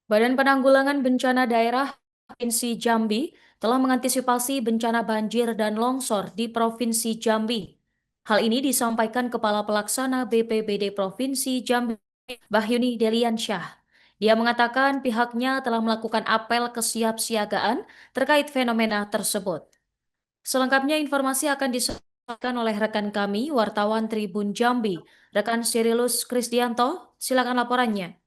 Badan Penanggulangan Bencana Daerah Provinsi Jambi telah mengantisipasi bencana banjir dan longsor di Provinsi Jambi. Hal ini disampaikan Kepala Pelaksana BPBD Provinsi Jambi, Bahyuni Deliansyah. Dia mengatakan pihaknya telah melakukan apel kesiapsiagaan terkait fenomena tersebut. Selengkapnya informasi akan disampaikan oleh rekan kami, wartawan Tribun Jambi, rekan Sirilus Krisdianto. Silakan laporannya.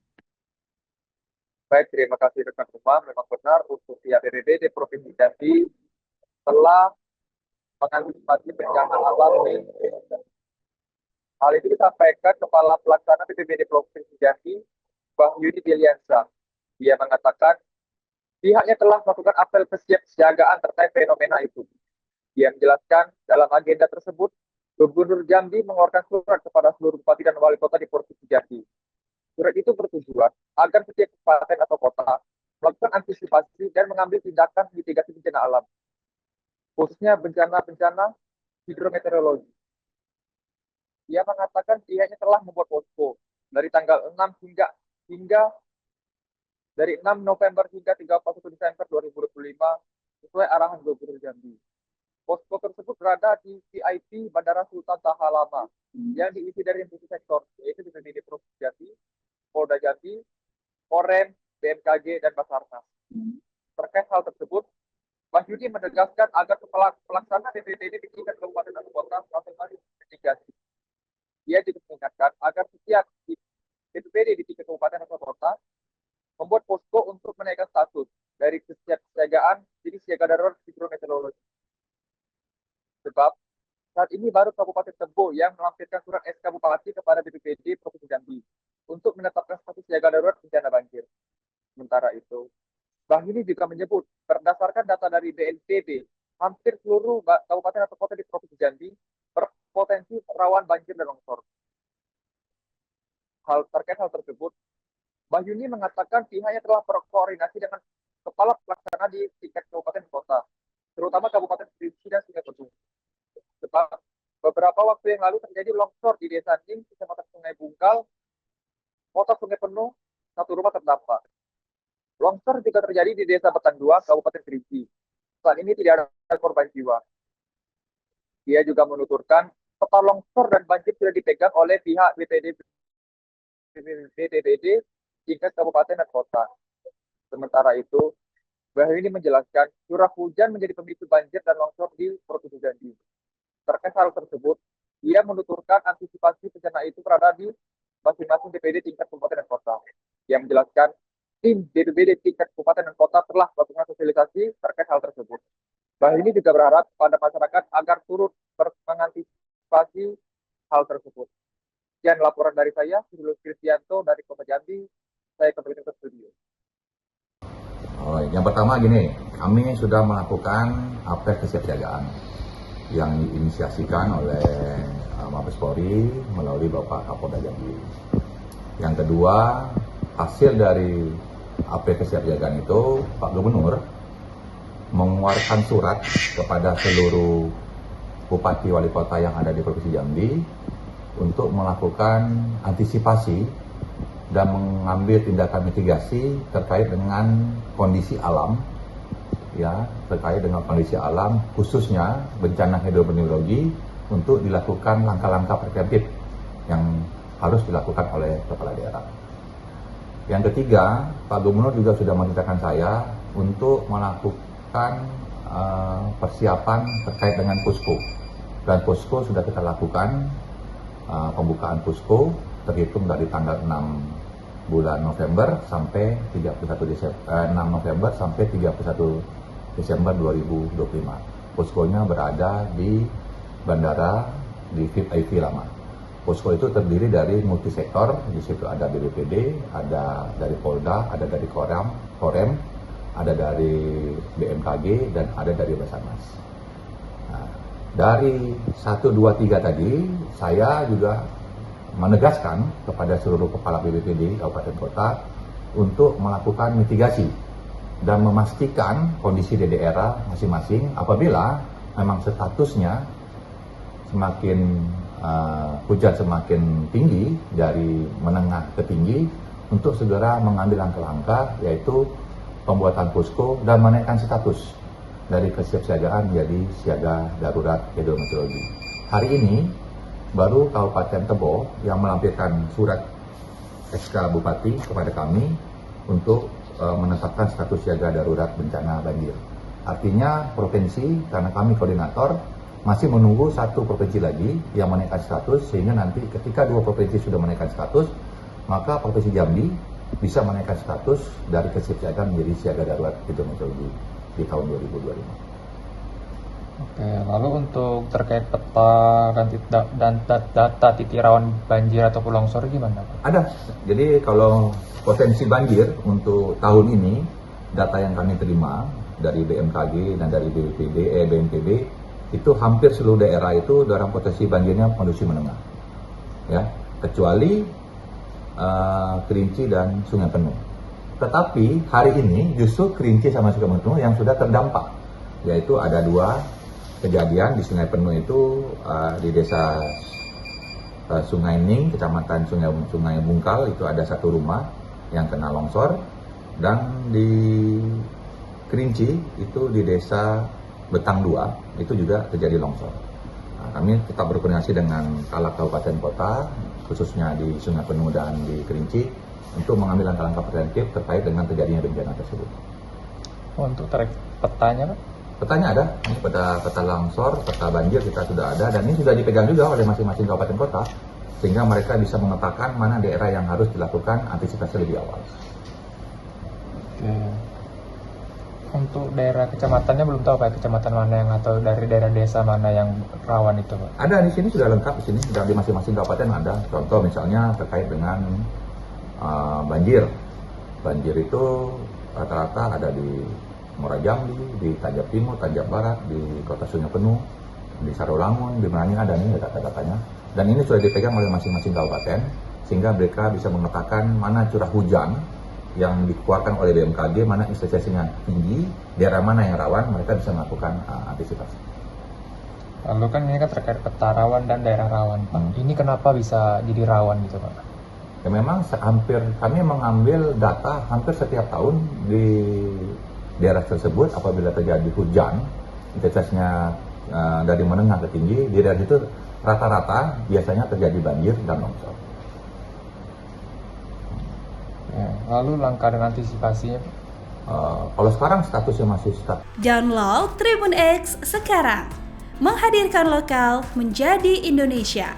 Baik, terima kasih rekan rumah. Memang benar untuk pihak BPBD Provinsi Jambi telah mengantisipasi bencana alam. Hal ini disampaikan Kepala Pelaksana BPBD Provinsi Jambi, Bahyuni Deliansyah. Dia mengatakan pihaknya telah melakukan apel kesiapsiagaan terkait fenomena itu. Dia menjelaskan dalam agenda tersebut, Gubernur Jambi mengeluarkan surat kepada seluruh bupati dan wali kota di Provinsi Jambi. Surat itu bertujuan agar setiap kabupaten atau kota melakukan antisipasi dan mengambil tindakan mitigasi bencana alam, khususnya bencana-bencana hidrometeorologi. Ia mengatakan pihaknya telah membuat posko dari tanggal 6 hingga dari 6 November hingga 31 Desember 2025 sesuai arahan Gubernur Jambi. Posko tersebut berada di VIP Bandara Sultan Taha Lama yang diisi dari sektor, yaitu BPBD Provinsi Jambi, Polda Jambi, Korem, BMKG, dan Basarnas. Terkait hal tersebut, Bahyuni menegaskan agar kepala pelaksana BPBD di tingkat kabupaten dan kota masing-masing mitigasi. Dia juga mengingatkan agar setiap BPBD di tingkat kabupaten atau kota membuat posko untuk menaikkan status dari kesiapsiagaan jadi siaga darurat hidrometeorologi. Sebab saat ini baru Kabupaten Tebo yang melampirkan surat SK Bupati kepada BPBD Provinsi Jambi untuk menetapkan status siaga darurat bencana banjir. Sementara itu, Bahyuni juga menyebut berdasarkan data dari BNPB, hampir seluruh kabupaten atau kota di Provinsi Jambi berpotensi rawan banjir dan longsor. Terkait hal tersebut, Bahyuni mengatakan pihaknya telah berkoordinasi dengan kepala pelaksana di tingkat kabupaten kota, terutama Kabupaten Kerinci dan Sungai Pedung. Sebab beberapa waktu yang lalu terjadi longsor di Desa Ning, Kecamatan Sungai Bungkal, Kota Sungai Penuh, satu rumah terdampak. Longsor juga terjadi di Desa Betang 2, Kabupaten Kerinci. Saat ini tidak ada korban jiwa. Dia juga menuturkan peta longsor dan banjir sudah dipegang oleh pihak BPBD tingkat kabupaten dan kota. Sementara itu, Bahyuni menjelaskan curah hujan menjadi pemicu banjir dan longsor di Provinsi Jambi. Terkait hal tersebut, ia menuturkan antisipasi bencana itu berada di masing-masing BPBD tingkat kabupaten dan kota. Ia menjelaskan tim BPBD tingkat kabupaten dan kota telah melakukan sosialisasi terkait hal tersebut. Bahyuni juga berharap pada masyarakat agar turut mengantisipasi hal tersebut. Sekian laporan dari saya, Sirilus Krisdianto dari Kota Jambi. Saya kembali ke studio. Yang pertama gini, kami sudah melakukan apel kesiapsiagaan yang diinisiasikan oleh Mabes Polri melalui Bapak Kapolda Jambi. Yang kedua, hasil dari apel kesiapsiagaan itu, Pak Gubernur mengeluarkan surat kepada seluruh bupati wali kota yang ada di Provinsi Jambi untuk melakukan antisipasi dan mengambil tindakan mitigasi terkait dengan kondisi alam, terkait dengan kondisi alam, khususnya bencana hidrometeorologi, untuk dilakukan langkah-langkah preventif yang harus dilakukan oleh kepala daerah. Yang ketiga, Pak Gubernur juga sudah memerintahkan saya untuk melakukan persiapan terkait dengan posko. Dan posko sudah kita lakukan, pembukaan posko terhitung dari tanggal 6 bulan November sampai 6 November sampai 31 Desember 2025. Poskonya berada di bandara di VIP Lama. Posko itu terdiri dari multisektor, di situ ada BPBD, ada dari Polda, ada dari Korem, ada dari BMKG, dan ada dari Basarnas. Nah, dari 1, 2, 3 tadi, saya juga menegaskan kepada seluruh kepala BPBD kabupaten kota untuk melakukan mitigasi dan memastikan kondisi di daerah masing-masing apabila memang statusnya semakin hujan semakin tinggi dari menengah ke tinggi, untuk segera mengambil langkah-langkah, yaitu pembuatan posko dan menaikkan status dari kesiapsiagaan menjadi siaga darurat hidrometeorologi. Hari ini baru Kabupaten Tebo yang melampirkan surat SK Bupati kepada kami untuk menetapkan status siaga darurat bencana banjir. Artinya provinsi, karena kami koordinator, masih menunggu satu provinsi lagi yang menaikkan status, sehingga nanti ketika dua provinsi sudah menaikkan status, maka Provinsi Jambi bisa menaikkan status dari kesiapsiagaan menjadi siaga darurat hidrometeorologi di tahun 2025. Oke, lalu untuk terkait peta dan data titik rawan banjir ataupun longsor gimana, Pak? Ada. Jadi kalau potensi banjir untuk tahun ini, data yang kami terima dari BMKG dan dari BNPB itu hampir seluruh daerah itu dalam potensi banjirnya kondisi menengah, ya, kecuali Kerinci dan Sungai Penuh. Tetapi hari ini justru Kerinci sama Sungai Penuh yang sudah terdampak, yaitu ada dua kejadian di Sungai Penuh itu di desa Sungai Ning, kecamatan Sungai Bungkal, itu ada satu rumah yang kena longsor, dan di Kerinci itu di desa Betang 2 itu juga terjadi longsor. Nah, kami tetap berkoordinasi dengan Kalak Kabupaten Kota, khususnya di Sungai Penuh dan di Kerinci, untuk mengambil langkah-langkah preventif terkait dengan terjadinya bencana tersebut. Untuk petanya, Pak? Petanya ada, ini peta longsor, peta banjir kita sudah ada, dan ini sudah dipegang juga oleh masing-masing kabupaten kota, sehingga mereka bisa memetakan mana daerah yang harus dilakukan antisipasi lebih awal. Oke. Untuk daerah kecamatannya belum tahu Pak, kecamatan mana yang atau dari daerah desa mana yang rawan itu, Pak? Ada di sini, sudah lengkap di sini, di masing-masing kabupaten ada. Contoh misalnya terkait dengan banjir. Banjir itu rata-rata ada di Muara Jambi, di Tanjab Timur, Tanjab Barat, di Kota Sungai Penuh, di Sarolangun, di Merangin ada nih data-datanya. Dan ini sudah dipegang oleh masing-masing kabupaten, sehingga mereka bisa memetakan mana curah hujan yang dikeluarkan oleh BMKG, mana intensitasnya tinggi, daerah mana yang rawan, mereka bisa melakukan antisipasi. Lalu kan ini kan terkait peta rawan dan daerah rawan, Pak. Ini kenapa bisa jadi rawan gitu, Pak? Ya memang kami mengambil data hampir setiap tahun di daerah tersebut. Apabila terjadi hujan, intensitasnya dari menengah ke tinggi, di daerah itu rata-rata biasanya terjadi banjir dan longsor. Ya, lalu langkah dan antisipasinya? Kalau sekarang statusnya masih status. Download Tribun X sekarang, menghadirkan lokal menjadi Indonesia.